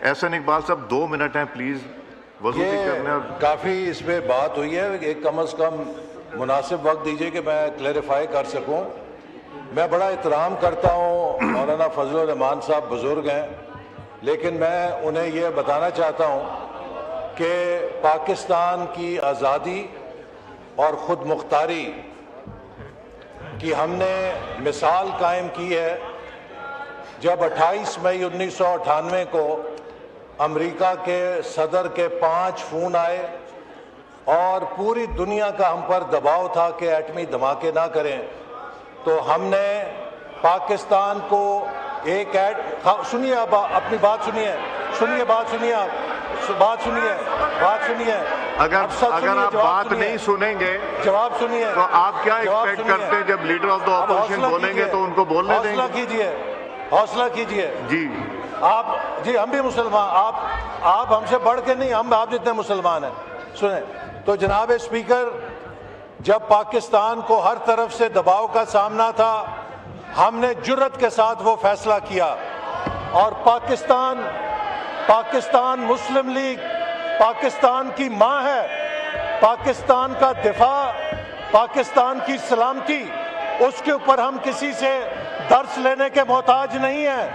احسن اقبال صاحب 2 منٹ ہیں پلیز، وضو بھی کرنا ہے. کافی اس پہ بات ہوئی ہے، ایک کم از کم مناسب وقت دیجئے کہ میں کلیریفائی کر سکوں. میں بڑا احترام کرتا ہوں، مولانا فضل الرحمان صاحب بزرگ ہیں، لیکن میں انہیں یہ بتانا چاہتا ہوں کہ پاکستان کی آزادی اور خود مختاری کی ہم نے مثال قائم کی ہے جب 28 مئی 1998 کو امریکہ کے صدر کے 5 فون آئے اور پوری دنیا کا ہم پر دباؤ تھا کہ ایٹمی دھماکے نہ کریں، تو ہم نے پاکستان کو ایک سنیے آپ اپنی بات سنیے اگر آپ بات نہیں سنیں گے جواب سنیے تو آپ کیا ایکسپیکٹ کرتے ہیں جب لیڈر آف دا اپوزیشن بولیں گے تو ان کو بولنے دیں گے؟ حوصلہ کیجئے جی جی ہم بھی مسلمان، آپ ہم سے بڑھ کے نہیں، ہم آپ جتنے مسلمان ہیں. سنیں تو جناب اسپیکر، جب پاکستان کو ہر طرف سے دباؤ کا سامنا تھا، ہم نے جرأت کے ساتھ وہ فیصلہ کیا اور پاکستان مسلم لیگ پاکستان کی ماں ہے، پاکستان کا دفاع، پاکستان کی سلامتی، اس کے اوپر ہم کسی سے درس لینے کے محتاج نہیں ہیں.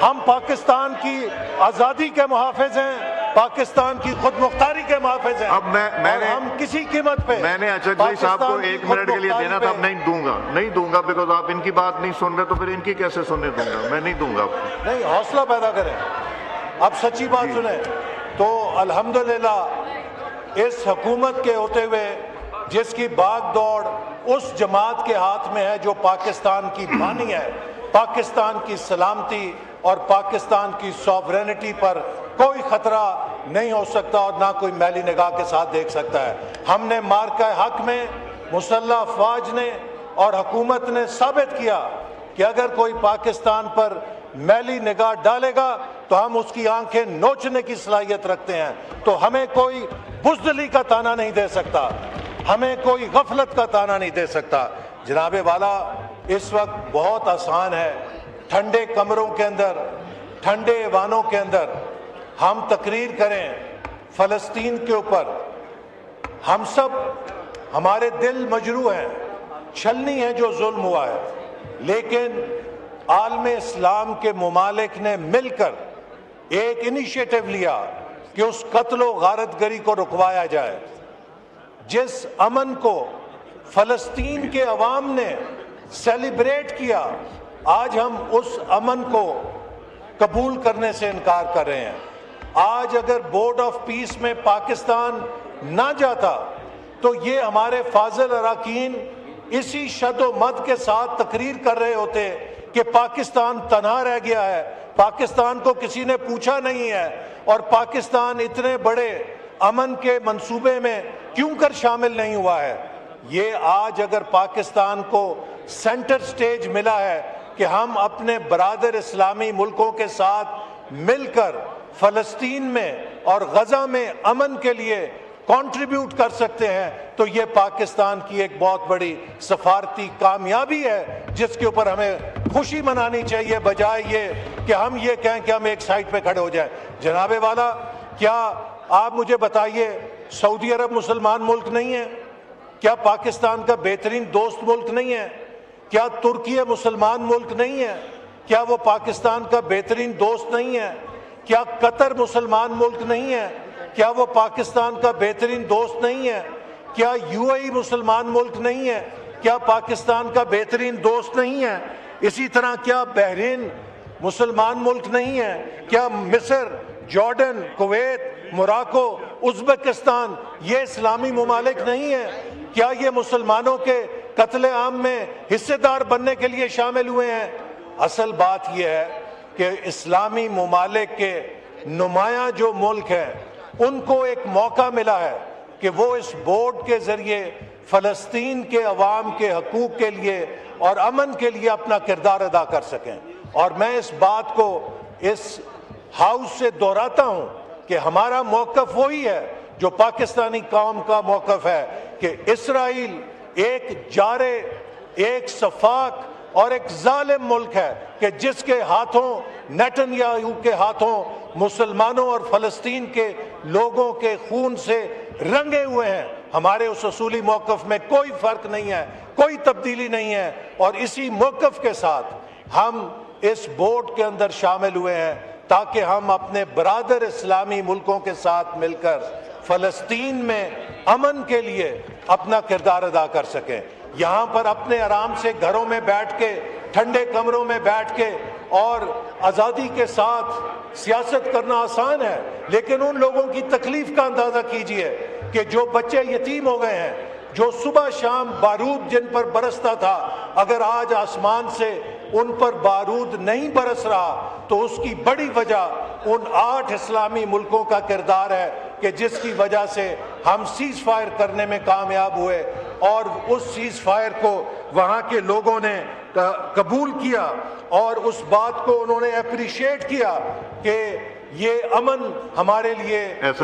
ہم پاکستان کی آزادی کے محافظ ہیں، پاکستان کی خود مختاری کے محافظ ہیں. اب میں نے ہم کسی قیمت پہ میں نے اچھا بھائی صاحب کو 1 منٹ کے لیے دینا تھا، اب نہیں دوں گا بیکاز آپ ان کی بات نہیں سن رہے تو پھر ان کی کیسے سننے دوں گا؟ میں نہیں دوں گا آپ کو. نہیں، حوصلہ پیدا کریں، اب سچی بات سنیں. تو الحمدللہ اس حکومت کے ہوتے ہوئے جس کی بھاگ دوڑ اس جماعت کے ہاتھ میں ہے جو پاکستان کی بانی ہے، پاکستان کی سلامتی اور پاکستان کی سوورینٹی پر کوئی خطرہ نہیں ہو سکتا اور نہ کوئی میلی نگاہ کے ساتھ دیکھ سکتا ہے. ہم نے مارکہ حق میں مسلح افواج نے اور حکومت نے ثابت کیا کہ اگر کوئی پاکستان پر میلی نگاہ ڈالے گا تو ہم اس کی آنکھیں نوچنے کی صلاحیت رکھتے ہیں. تو ہمیں کوئی بزدلی کا تانا نہیں دے سکتا، ہمیں کوئی غفلت کا تانا نہیں دے سکتا. جناب والا، اس وقت بہت آسان ہے ٹھنڈے کمروں کے اندر، ٹھنڈے ایوانوں کے اندر ہم تقریر کریں فلسطین کے اوپر. ہم سب، ہمارے دل مجروح ہیں، چھلنی ہے جو ظلم ہوا ہے، لیکن عالم اسلام کے ممالک نے مل کر ایک انیشیٹو لیا کہ اس قتل و غارت گری کو رکوایا جائے. جس امن کو فلسطین کے عوام نے سیلیبریٹ کیا، آج ہم اس امن کو قبول کرنے سے انکار کر رہے ہیں. آج اگر بورڈ آف پیس میں پاکستان نہ جاتا تو یہ ہمارے فاضل اراکین اسی شد و مد کے ساتھ تقریر کر رہے ہوتے کہ پاکستان تنہا رہ گیا ہے، پاکستان کو کسی نے پوچھا نہیں ہے، اور پاکستان اتنے بڑے امن کے منصوبے میں کیوں کر شامل نہیں ہوا ہے. یہ آج اگر پاکستان کو سینٹر سٹیج ملا ہے کہ ہم اپنے برادر اسلامی ملکوں کے ساتھ مل کر فلسطین میں اور غزہ میں امن کے لیے کنٹریبیوٹ کر سکتے ہیں، تو یہ پاکستان کی ایک بہت بڑی سفارتی کامیابی ہے جس کے اوپر ہمیں خوشی منانی چاہیے، بجائے یہ کہ ہم یہ کہیں کہ ہم ایک سائٹ پہ کھڑے ہو جائیں. جناب والا، کیا آپ مجھے بتائیے سعودی عرب مسلمان ملک نہیں ہے؟ کیا پاکستان کا بہترین دوست ملک نہیں ہے؟ کیا ترکی مسلمان ملک نہیں ہے؟ کیا وہ پاکستان کا بہترین دوست نہیں ہے؟ کیا قطر مسلمان ملک نہیں ہے؟ کیا وہ پاکستان کا بہترین دوست نہیں ہے؟ کیا یو اے ای مسلمان ملک نہیں ہے؟ کیا پاکستان کا بہترین دوست نہیں ہے؟ اسی طرح کیا بحرین مسلمان ملک نہیں ہے؟ کیا مصر، جارڈن، کویت، موراکو، ازبکستان یہ اسلامی ممالک نہیں ہیں؟ کیا یہ مسلمانوں کے قتل عام میں حصے دار بننے کے لیے شامل ہوئے ہیں؟ اصل بات یہ ہے کہ اسلامی ممالک کے نمایاں جو ملک ہیں ان کو ایک موقع ملا ہے کہ وہ اس بورڈ کے ذریعے فلسطین کے عوام کے حقوق کے لیے اور امن کے لیے اپنا کردار ادا کر سکیں. اور میں اس بات کو اس ہاؤس سے دہراتا ہوں کہ ہمارا موقف وہی ہے جو پاکستانی قوم کا موقف ہے کہ اسرائیل ایک جارے، ایک سفاک اور ایک ظالم ملک ہے کہ جس کے ہاتھوں، نیتن یاہو کے ہاتھوں مسلمانوں اور فلسطین کے لوگوں کے خون سے رنگے ہوئے ہیں. ہمارے اس اصولی موقف میں کوئی فرق نہیں ہے, کوئی تبدیلی نہیں ہے, اور اسی موقف کے ساتھ ہم اس بورڈ کے اندر شامل ہوئے ہیں تاکہ ہم اپنے برادر اسلامی ملکوں کے ساتھ مل کر فلسطین میں امن کے لیے اپنا کردار ادا کر سکیں. یہاں پر اپنے آرام سے گھروں میں بیٹھ کے, ٹھنڈے کمروں میں بیٹھ کے اور آزادی کے ساتھ سیاست کرنا آسان ہے, لیکن ان لوگوں کی تکلیف کا اندازہ کیجئے کہ جو بچے یتیم ہو گئے ہیں, جو صبح شام بارود جن پر برستا تھا, اگر آج آسمان سے ان پر بارود نہیں برس رہا تو اس کی بڑی وجہ ان 8 اسلامی ملکوں کا کردار ہے کہ جس کی وجہ سے ہم سیز فائر کرنے میں کامیاب ہوئے, اور اس سیز فائر کو وہاں کے لوگوں نے قبول کیا اور اس بات کو انہوں نے اپریشیٹ کیا کہ یہ امن ہمارے لیے ایک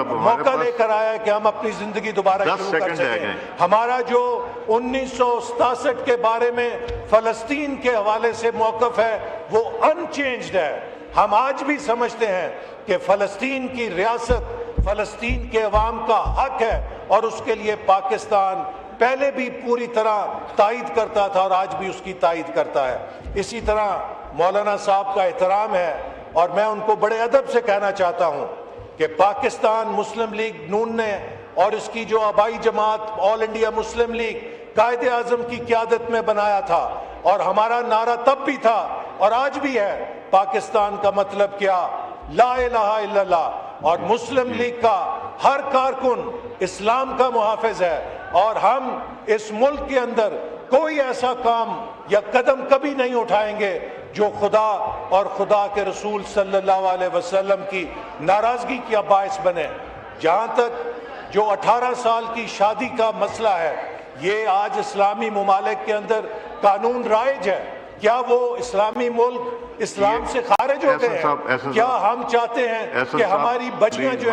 موقع لے کر آیا ہے کہ ہم اپنی زندگی دوبارہ شروع کر سکیں. ہمارا جو 1967 کے بارے میں فلسطین کے حوالے سے موقف ہے وہ انچینجڈ ہے. ہم آج بھی سمجھتے ہیں کہ فلسطین کی ریاست فلسطین کے عوام کا حق ہے, اور اس کے لیے پاکستان پہلے بھی پوری طرح تائید کرتا تھا اور آج بھی اس کی تائید کرتا ہے. اسی طرح مولانا صاحب کا احترام ہے, اور میں ان کو بڑے ادب سے کہنا چاہتا ہوں کہ پاکستان مسلم لیگ نون نے اور اس کی جو آبائی جماعت آل India Muslim league Quaid Azam کی قیادت میں بنایا تھا, اور ہمارا نعرہ تب بھی تھا اور آج بھی ہے, پاکستان کا مطلب کیا, لا الہ الا اللہ. اور مسلم لیگ کا ہر کارکن اسلام کا محافظ ہے, اور ہم اس ملک کے اندر کوئی ایسا کام یا قدم کبھی نہیں اٹھائیں گے جو خدا اور خدا کے رسول صلی اللہ علیہ وسلم کی ناراضگی کا باعث بنے. جہاں تک جو 18 سال کی شادی کا مسئلہ ہے, یہ آج اسلامی ممالک کے اندر قانون رائج ہے. کیا وہ اسلامی ملک اسلام سے خارج ہو گئے ہیں؟ کیا ہم چاہتے ہیں کہ ہماری بچیاں جو